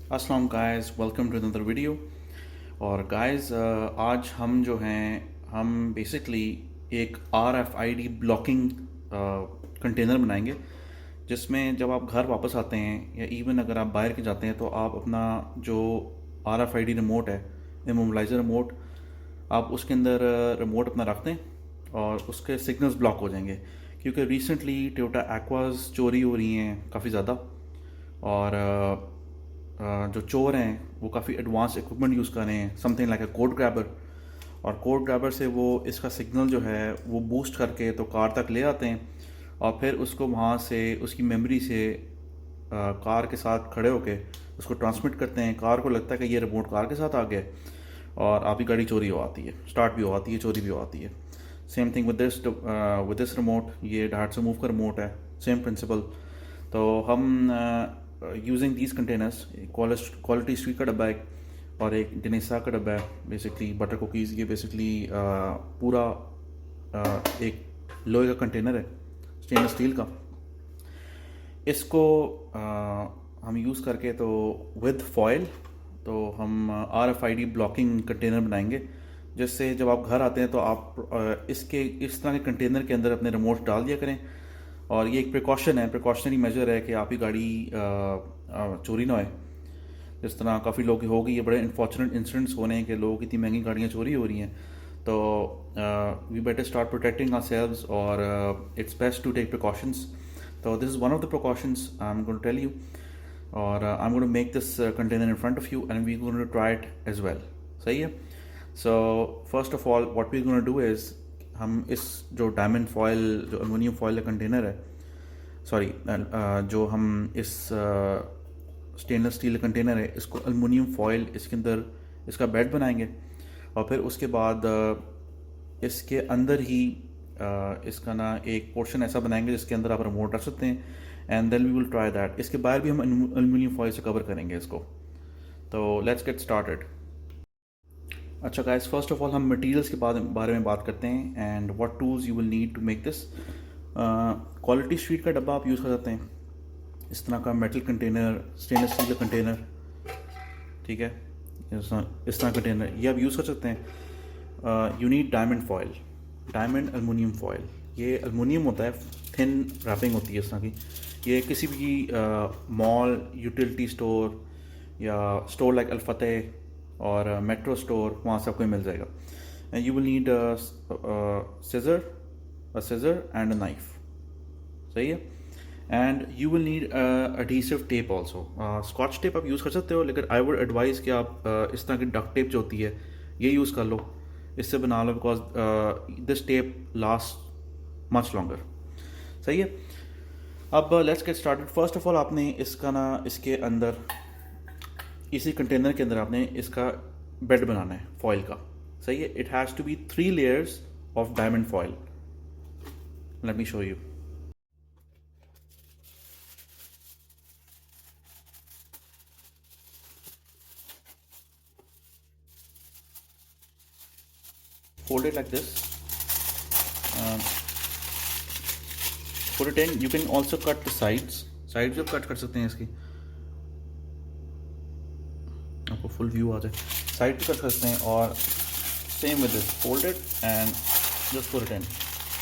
अस्सलाम guys, welcome to another video. और guys, आज हम जो हैं हम बेसिकली एक RFID ब्लॉकिंग कंटेनर बनाएंगे, जिसमें जब आप घर वापस आते हैं या इवन अगर आप बाहर के जाते हैं तो आप अपना जो RFID रिमोट है, इमोबलाइज़र रिमोट, आप उसके अंदर रिमोट अपना रख दें और उसके सिग्नल्स ब्लॉक हो जाएंगे। क्योंकि रिसेंटली टोयोटा एक्वाज चोरी हो रही हैं काफ़ी ज़्यादा। और जो चोर हैं वो काफ़ी एडवांस इक्विपमेंट यूज़ कर रहे हैं, something like a code grabber. और कोड ग्रैबर से वो इसका सिग्नल जो है वो बूस्ट करके तो कार तक ले आते हैं, और फिर उसको वहाँ से उसकी मेमोरी से कार के साथ खड़े होके उसको ट्रांसमिट करते हैं। कार को लगता है कि ये रिमोट कार के साथ आ गया है, और आपकी गाड़ी चोरी हो आती है, स्टार्ट भी हो आती है, चोरी भी हो आती है। Same thing with this remote, ये डार्ट से मूव का रिमोट है, सेम प्रिंसिपल। तो हम using these containers, quality Street का डब्बा है और एक डिनेसा का डब्बा है, बेसिकली बटर कुकीज़। ये बेसिकली पूरा एक लोहे का कंटेनर है, स्टेनलेस स्टील का। इसको हम यूज़ करके तो विद फॉयल तो हम RFID ब्लॉकिंग कंटेनर बनाएंगे, जिससे जब आप घर आते हैं तो आप इसके इस तरह के कंटेनर के अंदर अपने रिमोट डाल दिया करें। और ये एक प्रिकॉशन है, प्रिकॉशनरी मेजर है कि आपकी गाड़ी चोरी ना होए। जिस तरह काफ़ी लोग हो गई, ये बड़े अनफॉर्चुनेट इंसिडेंट्स हो रहे हैं कि लोगों की इतनी महंगी गाड़ियाँ चोरी हो रही हैं। तो we better start protecting our selves, और it's best to take precautions. तो this is one of the precautions I am going to tell you. और I am going to make this container in front of you and we going to try it as well. सही है। So first of all what we going to do is, हम इस जो diamond foil, जो aluminium foil का container है, sorry, जो हम इस स्टेनलेस स्टील कंटेनर है, इसको एलुमिनियम फॉयल इसके अंदर इसका बेड बनाएंगे। और फिर उसके बाद इसके अंदर ही इसका ना एक पोर्शन ऐसा बनाएंगे जिसके अंदर आप रिमोट रख सकते हैं। And then we will try that. इसके बाहर भी हम एलुमिनियम फॉयल से कवर करेंगे इसको। तो लेट्स गेट स्टार्टेड। अच्छा गाइस, फर्स्ट ऑफ ऑल हम मटेरियल्स के बारे में बात करते हैं and what tools you will need to make this. Quality Street का डब्बा आप यूज़ कर सकते हैं, इस तरह का मेटल कंटेनर, स्टेनलेस स्टील का कंटेनर, ठीक है। इस तरह कंटेनर ये आप यूज़ कर सकते हैं। You need diamond foil, diamond aluminium foil. ये एलुमिनियम होता है, थिन रैपिंग होती है इस तरह की। ये किसी भी मॉल, यूटिलिटी स्टोर या स्टोर लाइक अल्फतेह और मेट्रो स्टोर, वहाँ से आपको मिल जाएगा। And you will need scissor and a knife. सही है। And you will need adhesive tape also. Scotch tape आप यूज़ कर सकते हो, लेकिन आई वुड एडवाइज़ कि आप इस तरह की डक टेप जो होती है ये यूज़ कर लो, इससे बना लो, because this tape last much longer. सही है। अब let's get started. First of all आपने इसका ना, इसके अंदर, इसी कंटेनर के अंदर आपने इसका बेड बनाना है फॉयल का। सही है। It has to be 3 layers of diamond foil. Let me show you. Fold it like this. Put it in. You can also cut the sides. Sides भी कट कर सकते हैं इसकी, आपको फुल व्यू आ जाए। साइड भी कट कर सकते हैं। और same with this, fold it and just put it in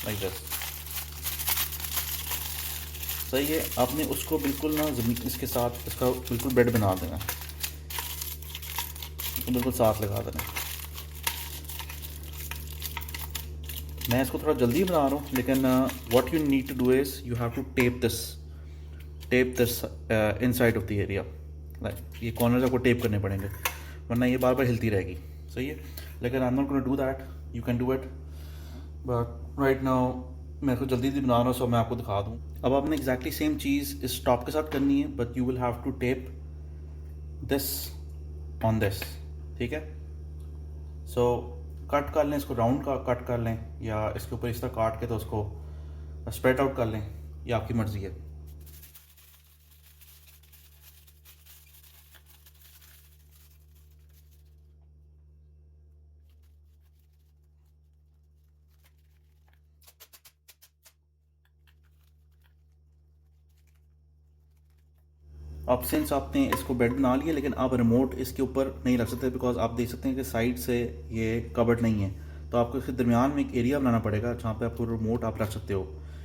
like this. सही है। आपने उसको बिल्कुल ना ज़मीन इसके साथ इसका बिल्कुल बेड बना देना, तो बिल्कुल साथ लगा देना। मैं इसको थोड़ा जल्दी बना रहा हूँ, लेकिन what you need to do is you have to tape this inside of the area. Like ये कॉर्नर्स आपको टेप करने पड़ेंगे, वरना ये बार बार हिलती रहेगी। सही है। लेकिन I am not gonna do that, you can do it, but right now मैं इसको जल्दी बना रहा हूँ, सो मैं आपको दिखा दूँ। अब आपने एग्जैक्टली सेम चीज़ इस टॉप के साथ करनी है, but you will have to tape this on this. ठीक है। सो कट कर लें इसको, राउंड का कट कर लें, या इसके ऊपर इस तरह काट के तो उसको स्प्रेड आउट कर लें, ये आपकी मर्ज़ी है। अब सिंस आपने इसको बेड बना लिया, लेकिन आप रिमोट इसके ऊपर नहीं रख सकते बिकॉज आप देख सकते हैं कि साइड से ये कबर्ड नहीं है, तो आपको इसके दरमियान में एक एरिया बनाना पड़ेगा जहाँ पे आपको रिमोट आप रख सकते हो।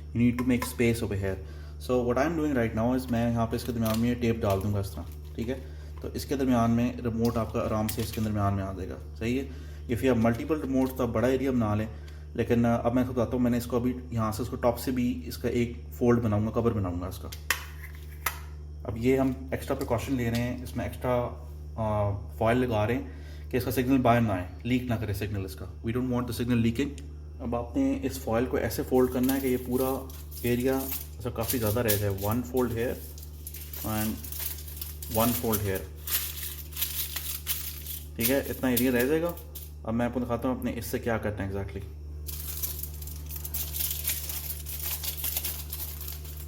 You need to make space over here. So what I am doing right now is मैं यहाँ पे इसके दरमियान में टेप डाल दूंगा इस तरह, ठीक है। तो इसके दरमियान में रिमोट आपका आराम से इसके दरमियान में आ जाएगा, सही है। If you have multiple remote तो आप बड़ा एरिया बना लें, लेकिन अब मैं बताता हूँ, मैंने इसको अभी यहाँ से इसको टॉप से भी इसका एक फोल्ड बनाऊँगा, कवर बनाऊँगा इसका। अब ये हम एक्स्ट्रा प्रिकॉशन ले रहे हैं, इसमें एक्स्ट्रा फॉयल लगा रहे हैं कि इसका सिग्नल बाहर ना आए, लीक ना करे सिग्नल इसका। We don't want the signal leaking. अब आपने इस फॉयल को ऐसे फोल्ड करना है कि ये पूरा एरिया ऐसा काफ़ी ज़्यादा रह जाए। 1 fold here and 1 fold here, ठीक है, इतना एरिया रह जाएगा। अब मैं आपको दिखाता हूँ अपने इससे क्या करना है एग्जैक्टली।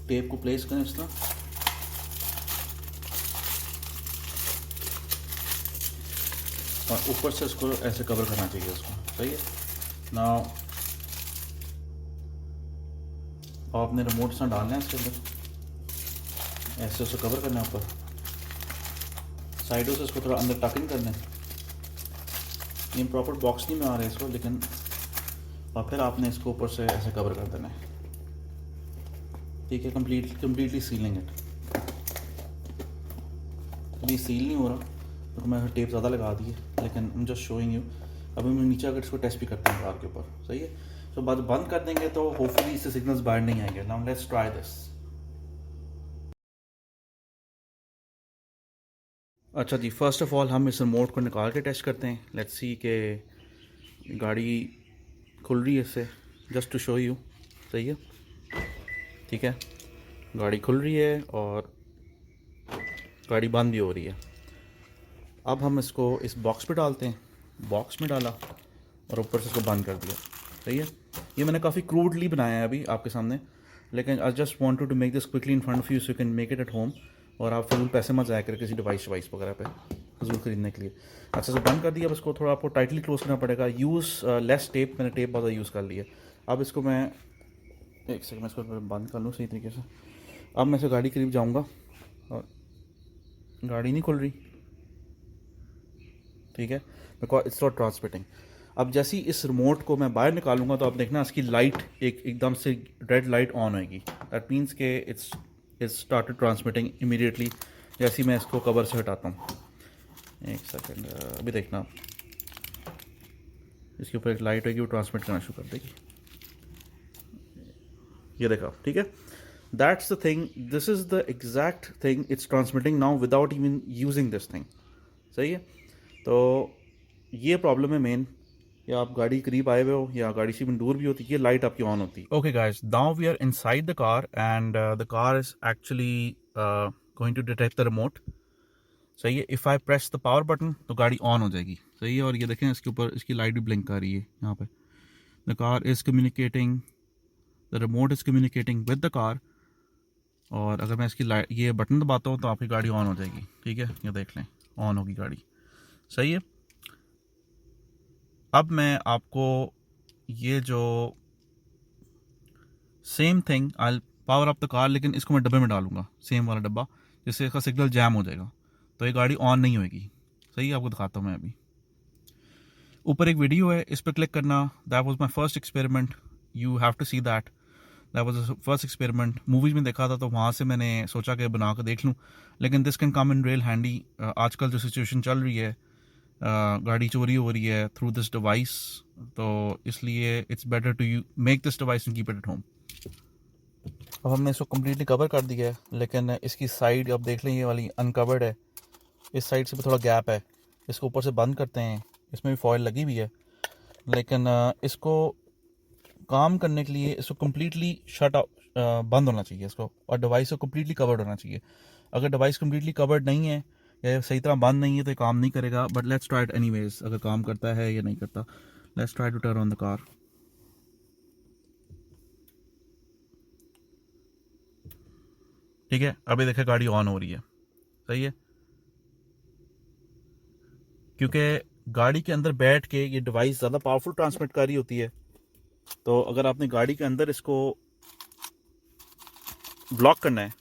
टेप को प्लेस करें इस तरह, और ऊपर से इसको ऐसे कवर करना चाहिए इसको, सही है ना। आपने रिमोट से डालना है इसके अंदर, ऐसे उसे कवर करना है ऊपर, साइडों से इसको थोड़ा अंदर टक इन करना है। ये प्रॉपर बॉक्स नहीं में आ रहा है इसको, लेकिन और फिर आपने इसको ऊपर से ऐसे कवर कर देना है, ठीक है। Completely ceiling it. अभी सील नहीं हो रहा तो मैं टेप ज़्यादा लगा दी है, लेकिन I am just showing you. अभी मैं नीचे अगर इसको टेस्ट भी करते हैं कार के ऊपर, सही है। तो बाद बंद कर देंगे तो होपफुली इससे सिग्नल्स बाहर नहीं आएंगे। Now let's try this. अच्छा जी, फर्स्ट ऑफ ऑल हम इस रिमोट को निकाल के टेस्ट करते हैं। लेट्स सी कि गाड़ी खुल रही है इससे, जस्ट टू शो यू, सही है, ठीक है। गाड़ी खुल रही है और गाड़ी बंद भी हो रही है। अब हम इसको इस बॉक्स पे डालते हैं, बॉक्स में डाला और ऊपर से इसको बंद कर दिया, सही है। ये मैंने काफ़ी क्रूडली बनाया है अभी आपके सामने, लेकिन I just wanted to make this quickly in front of you so you can make it at home, और आप फिजूल पैसे मत जाया करें किसी डिवाइस वगैरह पे फिजूल खरीदने के लिए। अच्छा से बंद कर दिया। अब इसको थोड़ा आपको टाइटली क्लोज करना पड़ेगा। यूज़ लेस टेप, मैंने टेप बहुत ज़्यादा यूज़ कर लिया। अब इसको मैं एक सेकंड में इसको बंद कर लूँ सही तरीके से। अब मैं इसे गाड़ी करीब जाऊँगा और गाड़ी नहीं खुल रही, ठीक है, बिकॉज इट्स नॉट ट्रांसमिटिंग। अब जैसे ही इस रिमोट को मैं बाहर निकालूंगा तो आप देखना इसकी लाइट एकदम से रेड लाइट ऑन होगी। दैट मीन्स के इट्स स्टार्टेड ट्रांसमिटिंग इमीडिएटली जैसे ही मैं इसको कवर से हटाता हूँ। एक सेकंड, अभी देखना इसके ऊपर एक लाइट होगी, वो ट्रांसमिट करना शुरू कर देगी। ये देखा, ठीक है। That's the thing, this is the exact thing it's transmitting now without even using this thing, सही है। तो ये प्रॉब्लम है मेन, या आप गाड़ी करीब आए हुए हो या गाड़ी से दूर भी होती है, ये लाइट आपकी ऑन होती है। Okay guys, now we are inside the car and the car is actually going to detect the remote, सही है। If I press the power button तो गाड़ी ऑन हो जाएगी, सही है। और ये देखें इसके ऊपर इसकी लाइट भी ब्लिंक कर रही है यहाँ पे। The car is communicating, the remote is communicating with the car. और अगर मैं इसकी लाइट ये बटन दबाता हूँ तो आपकी गाड़ी ऑन हो जाएगी, ठीक है। ये देख लें, ऑन होगी गाड़ी, सही है। अब मैं आपको ये जो same thing I power up the car, लेकिन इसको मैं डब्बे में डालूंगा, सेम वाला डब्बा, जिससे इसका सिग्नल जैम हो जाएगा, तो ये गाड़ी ऑन नहीं होएगी, सही है। आपको दिखाता हूँ मैं अभी। ऊपर एक वीडियो है, इस पर क्लिक करना। That was my first experiment, you have to see that. That was first experiment. Movies में देखा था तो वहाँ से मैंने सोचा कि बना कर देख लूँ, लेकिन this can come in real handy. आजकल जो सिचुएशन चल रही है, गाड़ी चोरी हो रही है थ्रू दिस डिवाइस, तो इसलिए it's better to you make this device and keep it at home. अब हमने इसको कम्प्लीटली कवर कर दिया है, लेकिन इसकी साइड अब देख लें ये वाली अनकवर्ड है, इस साइड से भी थोड़ा गैप है। इसको ऊपर से बंद करते हैं, इसमें भी फॉयल लगी हुई है, लेकिन इसको काम करने के लिए इसको कम्प्लीटली शट बंद होना चाहिए इसको, और डिवाइस को कम्प्लीटली कवर्ड होना चाहिए। अगर डिवाइस कम्प्लीटली कवर्ड नहीं है या सही तरह बंद नहीं है तो काम नहीं करेगा। But let's try it anyways, अगर काम करता है या नहीं करता। Let's try to turn on the car. ठीक है, अभी देखिए गाड़ी ऑन हो रही है, सही है। क्योंकि गाड़ी के अंदर बैठ के ये डिवाइस ज़्यादा पावरफुल ट्रांसमिट कर रही होती है, तो अगर आपने गाड़ी के अंदर इसको ब्लॉक करना है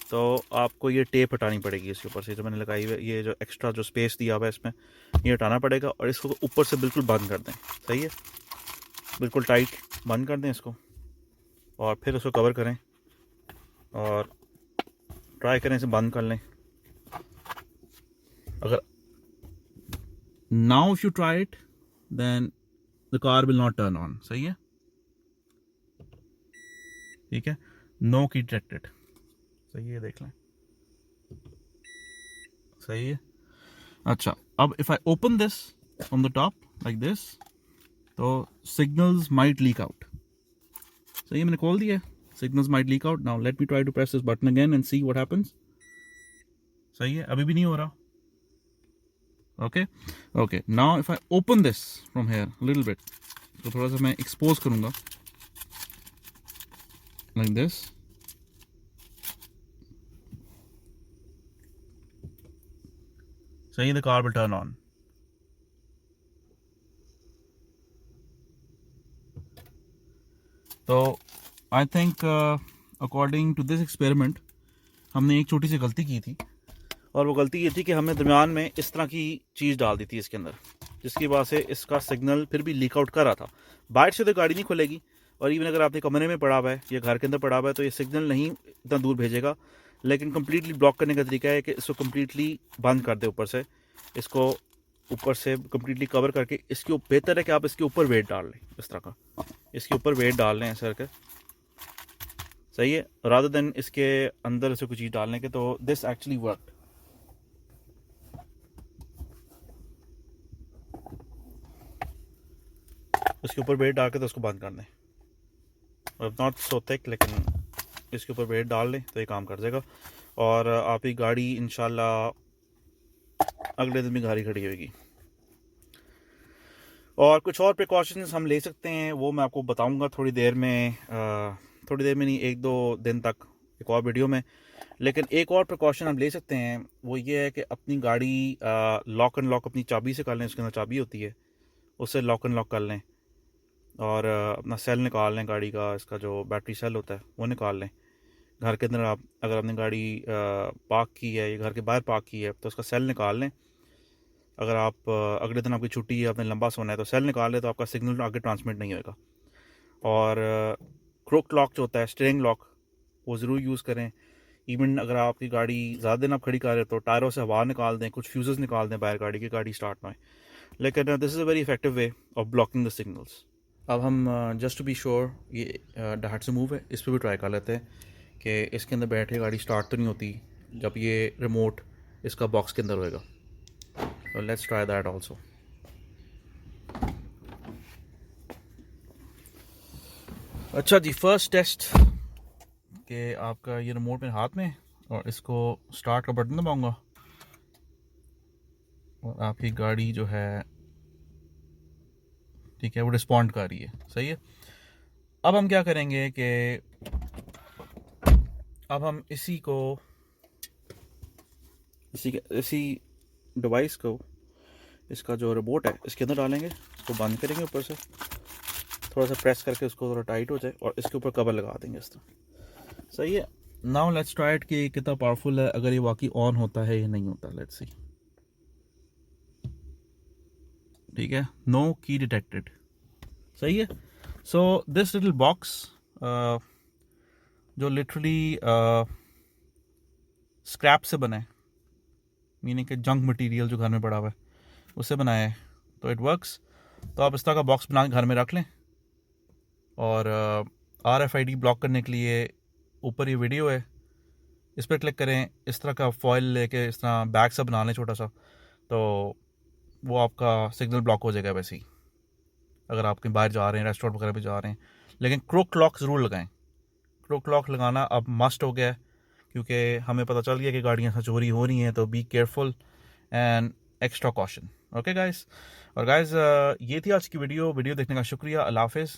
तो आपको ये टेप हटानी पड़ेगी इसके ऊपर से जो मैंने लगाई हुई है, ये जो एक्स्ट्रा जो स्पेस दिया हुआ है इसमें, ये हटाना पड़ेगा और इसको ऊपर से बिल्कुल बंद कर दें। सही है, बिल्कुल टाइट बंद कर दें इसको और फिर उसको कवर करें और ट्राई करें इसे बंद कर लें। अगर now if you try it then the car will not turn on. सही है, ठीक है, नो की डिटेक्टेड। सही है, देख लें, सही है। अच्छा, अब if I open this on the top like this, तो सिग्नल्स माइट लीक आउट। सही है, मैंने खोल दिया, signals might leak out. Now let me try to press this button again and see what happens. सही है, अभी भी नहीं हो रहा। Okay okay, now if I open this from here little bit, तो थोड़ा सा मैं एक्सपोज करूंगा लाइक दिस। सही, the car will turn on. तो I think according to this experiment हमने एक छोटी सी गलती की थी, और वो गलती ये थी कि हमने दरमियान में इस तरह की चीज़ डाल दी थी इसके अंदर, जिसकी वजह से इसका सिग्नल फिर भी लीक आउट कर रहा था। बाहर से तो गाड़ी नहीं खुलेगी, और इवन अगर आपके कमरे में पड़ा हुआ है या घर के अंदर पड़ा हुआ है तो ये सिग्नल नहीं इतना दूर भेजेगा। लेकिन कम्प्लीटली ब्लॉक करने का तरीका है कि इसको कम्प्लीटली बंद कर दे ऊपर से, इसको ऊपर से कम्प्लीटली कवर करके इसके बेहतर है कि आप इसके ऊपर वेट डाल लें, इस तरह का इसके ऊपर वेट डाल लें ऐसा करके। सही है, रादर देन इसके अंदर से कोई चीज़ डालने के। तो दिस एक्चुअली वर्क। इसके ऊपर वेट डाल के तो उसको बंद कर दें, नॉट सो थिक, लेकिन इसके ऊपर वेट डाल लें तो ये काम कर देगा, और आपकी गाड़ी इंशाल्लाह अगले दिन भी गाड़ी खड़ी होगी। और कुछ और प्रिकॉशंस हम ले सकते हैं, वो मैं आपको बताऊंगा थोड़ी देर में, नहीं, 1-2 दिन तक एक और वीडियो में। लेकिन एक और प्रिकॉशन हम ले सकते हैं, वो ये है कि अपनी गाड़ी लॉक एंड लॉक अपनी चाबी से कर लें। उसके अंदर चाबी होती है, उससे लॉक एंड लॉक कर लें, और अपना सेल निकाल लें गाड़ी का, इसका जो बैटरी सेल होता है वो निकाल लें। घर के अंदर आप अगर आपने गाड़ी पार्क की है या घर के बाहर पार्क की है तो उसका सेल निकाल लें। अगर आप अगले दिन आपकी छुट्टी है, आपने लंबा सोना है, तो सेल निकाल लें तो आपका सिग्नल आगे ट्रांसमिट नहीं होएगा। और क्रोक लॉक जो होता है, स्टीयरिंग लॉक, वो ज़रूर यूज़ करें। इवन अगर आपकी गाड़ी ज़्यादा दिन आप खड़ी कर रहे हो तो टायरों से हवा निकाल दें, कुछ फ्यूज़ेस निकाल दें बाहर गाड़ी की, गाड़ी स्टार्ट ना हो। लेकिन this is a very effective way of blocking the signals. अब हम जस्ट टू बी श्योर ये डार्ट से मूव है, इस पर भी ट्राई कर लेते हैं कि इसके अंदर बैठे गाड़ी स्टार्ट तो नहीं होती जब ये रिमोट इसका बॉक्स के अंदर होएगा। तो लेट्स ट्राई दैट आल्सो। अच्छा जी, फर्स्ट टेस्ट कि आपका ये रिमोट मेरे हाथ में, और इसको स्टार्ट का बटन दबाऊंगा और आपकी गाड़ी जो है, ठीक है, वो रिस्पॉन्ड कर रही है। सही है, अब हम क्या करेंगे कि अब हम इसी डिवाइस को, इसका जो रिमोट है इसके अंदर डालेंगे, इसको बंद करेंगे ऊपर से, थोड़ा सा प्रेस करके उसको थोड़ा टाइट हो जाए, और इसके ऊपर कवर लगा देंगे इस तरह। सही है, नाउ लेट्स ट्राई इट कि कितना पावरफुल है, अगर ये वाकई ऑन होता है या नहीं होता। Let's see. ठीक है, नो की डिटेक्टेड। सही है। सो दिस लिटिल बॉक्स जो लिटरली स्क्रैप से बना है, मीनिंग कि जंक मटेरियल जो घर में पड़ा हुआ है उससे बनाया है, तो इट वर्क्स। तो आप इस तरह का बॉक्स बना के घर में रख लें, और RFID ब्लॉक करने के लिए ऊपर ये वीडियो है, इस पर क्लिक करें, इस तरह का फॉयल लेके इस तरह बैग सा बना लें छोटा सा, तो वो आपका सिग्नल ब्लॉक हो जाएगा वैसे ही, अगर आप कहीं बाहर जा रहे हैं, रेस्टोरेंट वगैरह पे जा रहे हैं। लेकिन क्रोक लॉक ज़रूर लगाएं, क्रोक लॉक लगाना अब मस्ट हो गया है, क्योंकि हमें पता चल गया कि गाड़ियाँ से चोरी हो रही हैं, तो be careful and extra caution. Okay guys, और गाइस ये थी आज की वीडियो देखने का शुक्रिया। अल्लाह हाफिज़।